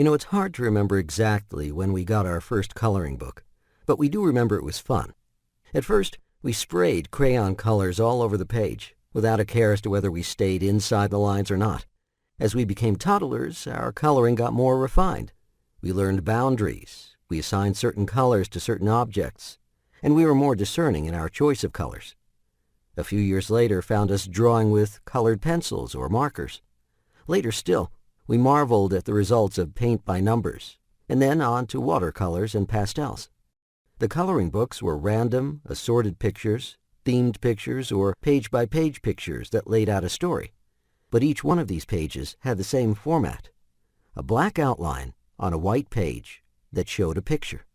It's hard to remember exactly when we got our first coloring book, but we do remember it was fun. At first, we sprayed crayon colors all over the page, without a care as to whether we stayed inside the lines or not. As we became toddlers, our coloring got more refined. We learned boundaries, we assigned certain colors to certain objects, and we were more discerning in our choice of colors. A few years later found us drawing with colored pencils or markers. Later still, we marveled at the results of paint by numbers, and then on to watercolors and pastels. The coloring books were random, assorted pictures, themed pictures, or page-by-page pictures that laid out a story. But each one of these pages had the same format, a black outline on a white page that showed a picture.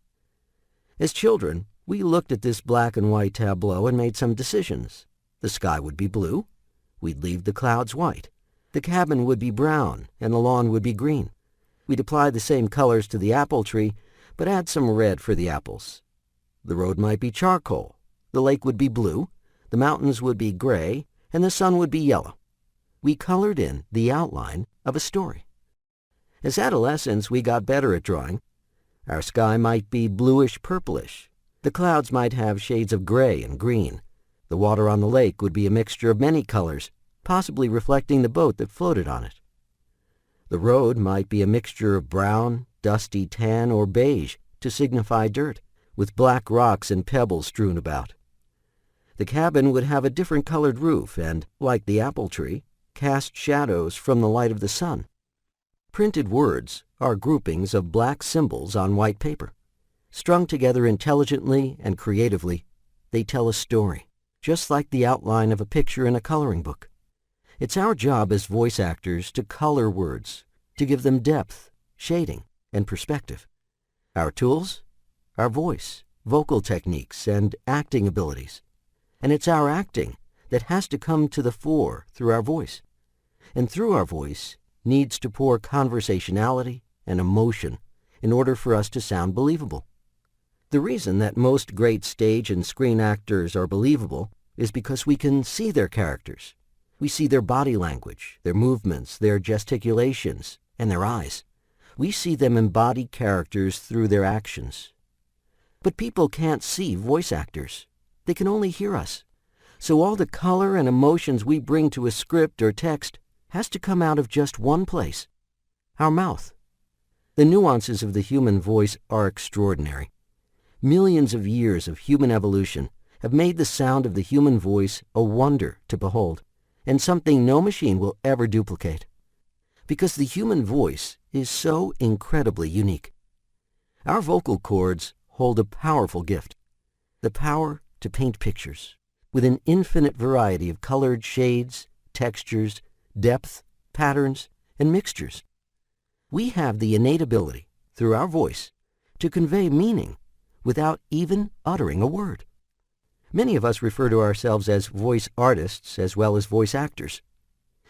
As children, we looked at this black and white tableau and made some decisions. The sky would be blue. We'd leave the clouds white. The cabin would be brown, and the lawn would be green. We'd apply the same colors to the apple tree, but add some red for the apples. The road might be charcoal. The lake would be blue. The mountains would be gray, and the sun would be yellow. We colored in the outline of a story. As adolescents, we got better at drawing. Our sky might be bluish-purplish. The clouds might have shades of gray and green. The water on the lake would be a mixture of many colors, possibly reflecting the boat that floated on it. The road might be a mixture of brown, dusty tan, or beige to signify dirt, with black rocks and pebbles strewn about. The cabin would have a different colored roof and, like the apple tree, cast shadows from the light of the sun. Printed words are groupings of black symbols on white paper. Strung together intelligently and creatively, they tell a story, just like the outline of a picture in a coloring book. It's our job as voice actors to color words, to give them depth, shading, and perspective. Our tools? Our voice, vocal techniques, and acting abilities. And it's our acting that has to come to the fore through our voice. And through our voice needs to pour conversationality and emotion in order for us to sound believable. The reason that most great stage and screen actors are believable is because we can see their characters. We see their body language, their movements, their gesticulations, and their eyes. We see them embody characters through their actions. But people can't see voice actors. They can only hear us. So all the color and emotions we bring to a script or text has to come out of just one place, our mouth. The nuances of the human voice are extraordinary. Millions of years of human evolution have made the sound of the human voice a wonder to behold, and something no machine will ever duplicate. Because the human voice is so incredibly unique. Our vocal cords hold a powerful gift, the power to paint pictures with an infinite variety of colored shades, textures, depth, patterns, and mixtures. We have the innate ability, through our voice, to convey meaning without even uttering a word. Many of us refer to ourselves as voice artists as well as voice actors.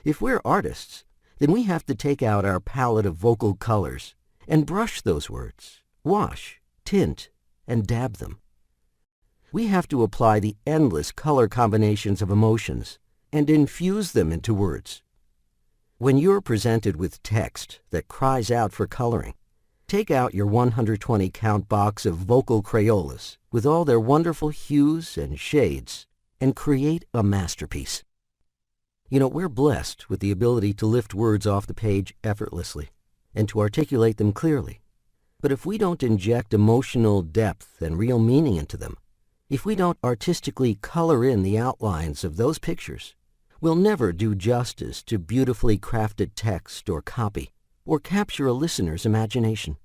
If we're artists, then we have to take out our palette of vocal colors and brush those words, wash, tint, and dab them. We have to apply the endless color combinations of emotions and infuse them into words. When you're presented with text that cries out for coloring, take out your 120 count box of vocal Crayolas with all their wonderful hues and shades and create a masterpiece. We're blessed with the ability to lift words off the page effortlessly and to articulate them clearly. But if we don't inject emotional depth and real meaning into them, if we don't artistically color in the outlines of those pictures, we'll never do justice to beautifully crafted text or copy or capture a listener's imagination.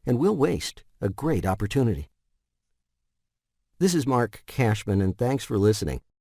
And we'll waste a great opportunity. This is Marc Cashman, and thanks for listening.